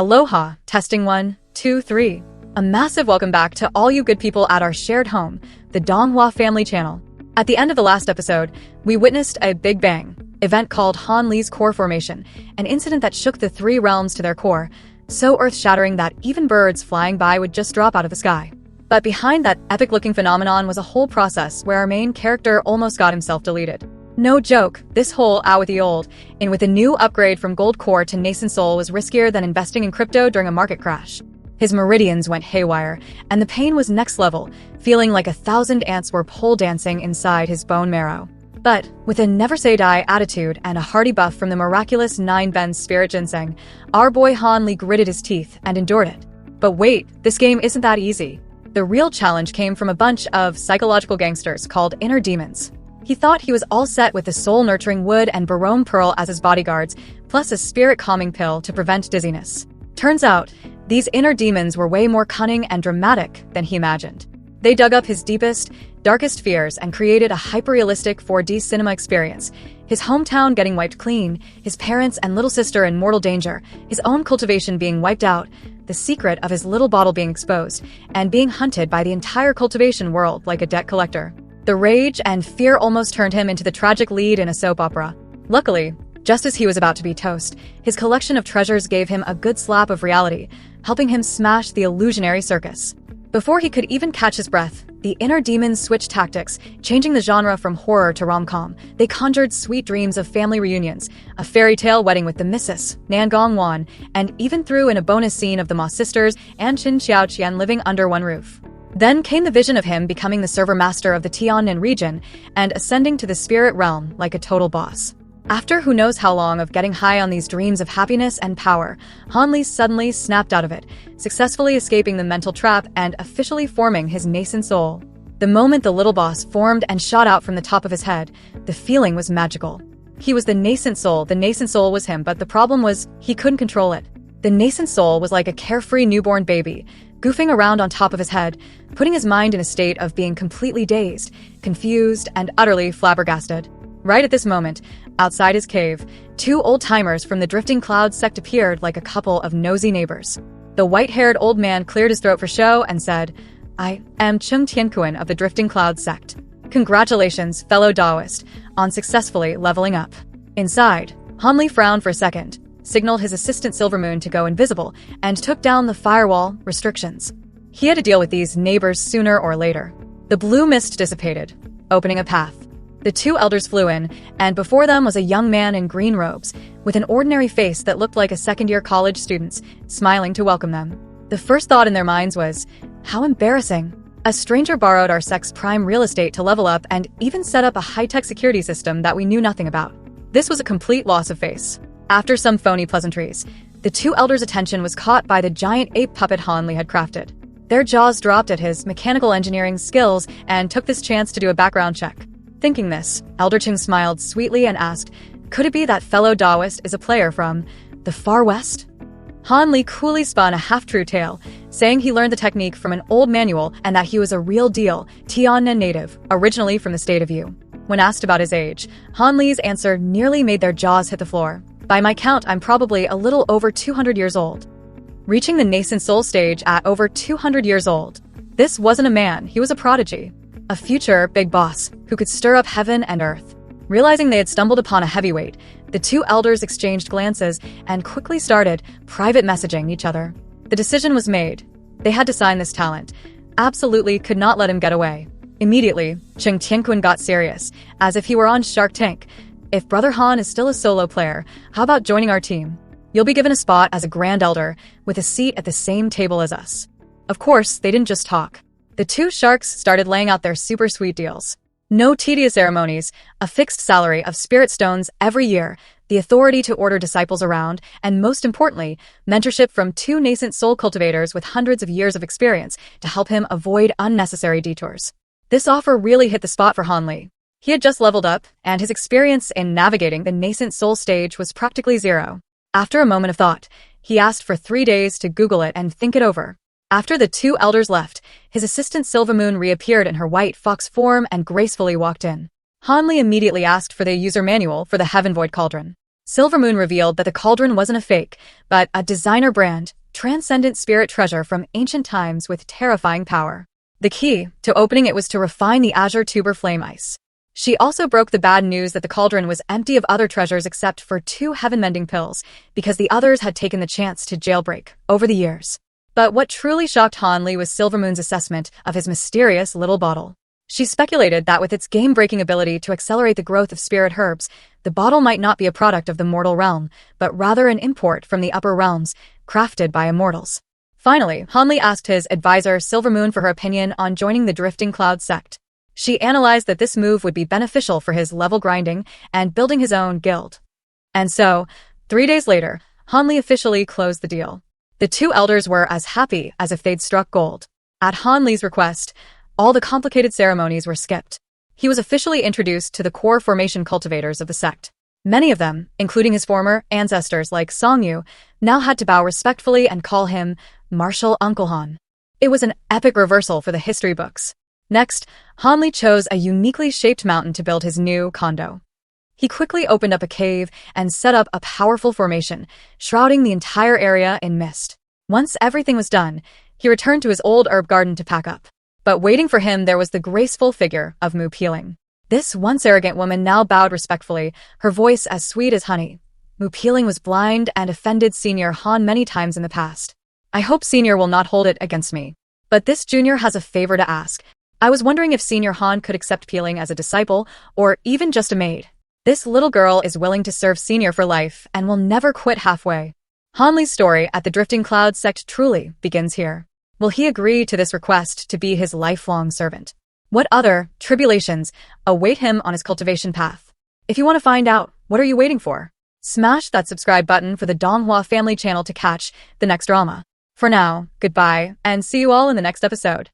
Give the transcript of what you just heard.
Aloha, testing 1, 2, 3. A massive welcome back to all you good people at our shared home, the Donghua family channel. At the end of the last episode, we witnessed a Big Bang event called Han Li's core formation, an incident that shook the three realms to their core, so earth-shattering that even birds flying by would just drop out of the sky. But behind that epic-looking phenomenon was a whole process where our main character almost got himself deleted. No joke, this whole out with the old, in with a new upgrade from gold core to nascent soul was riskier than investing in crypto during a market crash. His meridians went haywire, and the pain was next level, feeling like 1,000 ants were pole dancing inside his bone marrow. But, with a never-say-die attitude and a hearty buff from the miraculous 9-Ben's spirit ginseng, our boy Han Li gritted his teeth and endured it. But wait, this game isn't that easy. The real challenge came from a bunch of psychological gangsters called inner demons. He thought he was all set with the soul-nurturing wood and Barome Pearl as his bodyguards, plus a spirit-calming pill to prevent dizziness. Turns out, these inner demons were way more cunning and dramatic than he imagined. They dug up his deepest, darkest fears and created a hyper-realistic 4D cinema experience. His hometown getting wiped clean, his parents and little sister in mortal danger, his own cultivation being wiped out, the secret of his little bottle being exposed, and being hunted by the entire cultivation world like a debt collector. The rage and fear almost turned him into the tragic lead in a soap opera. Luckily, just as he was about to be toast, his collection of treasures gave him a good slap of reality, helping him smash the illusionary circus. Before he could even catch his breath, the inner demons switched tactics, changing the genre from horror to rom-com. They conjured sweet dreams of family reunions, a fairy tale wedding with the Mrs. Nangong Wan, and even threw in a bonus scene of the Ma sisters and Qin Xiaoqian living under one roof. Then came the vision of him becoming the server master of the Tiannan region and ascending to the spirit realm like a total boss. After who knows how long of getting high on these dreams of happiness and power, Han Li suddenly snapped out of it, successfully escaping the mental trap and officially forming his nascent soul. The moment the little boss formed and shot out from the top of his head, the feeling was magical. He was the nascent soul was him, but the problem was he couldn't control it. The nascent soul was like a carefree newborn baby, goofing around on top of his head, putting his mind in a state of being completely dazed, confused, and utterly flabbergasted. Right at this moment, outside his cave, two old-timers from the Drifting Clouds sect appeared like a couple of nosy neighbors. The white-haired old man cleared his throat for show and said, "I am Chung Tiankuan of the Drifting Clouds sect. Congratulations, fellow Taoist, on successfully leveling up." Inside, Han Li frowned for a second, signaled his assistant Silvermoon to go invisible, and took down the firewall restrictions. He had to deal with these neighbors sooner or later. The blue mist dissipated, opening a path. The two elders flew in, and before them was a young man in green robes, with an ordinary face that looked like a second-year college student's, smiling to welcome them. The first thought in their minds was, how embarrassing. A stranger borrowed our sect's prime real estate to level up and even set up a high-tech security system that we knew nothing about. This was a complete loss of face. After some phony pleasantries, the two elders' attention was caught by the giant ape puppet Han Li had crafted. Their jaws dropped at his mechanical engineering skills and took this chance to do a background check. Thinking this, Elder Ching smiled sweetly and asked, could it be that fellow Taoist is a player from the far west? Han Li coolly spun a half-true tale, saying he learned the technique from an old manual and that he was a real deal Tiannan native, originally from the state of Yu. When asked about his age, Han Li's answer nearly made their jaws hit the floor. By my count, I'm probably a little over 200 years old. Reaching the nascent soul stage at over 200 years old. This wasn't a man, he was a prodigy. A future big boss who could stir up heaven and earth. Realizing they had stumbled upon a heavyweight, the two elders exchanged glances and quickly started private messaging each other. The decision was made. They had to sign this talent. Absolutely could not let him get away. Immediately, Chung Tiankuan got serious, as if he were on Shark Tank. If Brother Han is still a solo player, how about joining our team? You'll be given a spot as a Grand Elder, with a seat at the same table as us. Of course, they didn't just talk. The two sharks started laying out their super sweet deals. No tedious ceremonies, a fixed salary of spirit stones every year, the authority to order disciples around, and most importantly, mentorship from two nascent soul cultivators with hundreds of years of experience to help him avoid unnecessary detours. This offer really hit the spot for Han Li. He had just leveled up, and his experience in navigating the nascent soul stage was practically zero. After a moment of thought, he asked for 3 days to Google it and think it over. After the two elders left, his assistant Silvermoon reappeared in her white fox form and gracefully walked in. Han Li immediately asked for the user manual for the Heaven Void Cauldron. Silvermoon revealed that the cauldron wasn't a fake, but a designer brand, transcendent spirit treasure from ancient times with terrifying power. The key to opening it was to refine the azure tuber flame ice. She also broke the bad news that the cauldron was empty of other treasures except for 2 heaven-mending pills, because the others had taken the chance to jailbreak over the years. But what truly shocked Han Li was Silvermoon's assessment of his mysterious little bottle. She speculated that with its game-breaking ability to accelerate the growth of spirit herbs, the bottle might not be a product of the mortal realm, but rather an import from the upper realms, crafted by immortals. Finally, Han Li asked his advisor Silvermoon for her opinion on joining the Drifting Cloud sect. She analyzed that this move would be beneficial for his level grinding and building his own guild. And so, 3 days later, Han Li officially closed the deal. The 2 elders were as happy as if they'd struck gold. At Han Li's request, all the complicated ceremonies were skipped. He was officially introduced to the core formation cultivators of the sect. Many of them, including his former ancestors like Song Yu, now had to bow respectfully and call him Martial Uncle Han. It was an epic reversal for the history books. Next, Han Li chose a uniquely shaped mountain to build his new condo. He quickly opened up a cave and set up a powerful formation, shrouding the entire area in mist. Once everything was done, he returned to his old herb garden to pack up. But waiting for him there was the graceful figure of Mu Peeling. This once arrogant woman now bowed respectfully, her voice as sweet as honey. Mu Peeling was blind and offended Senior Han many times in the past. I hope Senior will not hold it against me. But this junior has a favor to ask. I was wondering if Senior Han could accept Peeling as a disciple, or even just a maid. This little girl is willing to serve Senior for life and will never quit halfway. Han Li's story at the Drifting Cloud sect truly begins here. Will he agree to this request to be his lifelong servant? What other tribulations await him on his cultivation path? If you want to find out, what are you waiting for? Smash that subscribe button for the Donghua family channel to catch the next drama. For now, goodbye, and see you all in the next episode.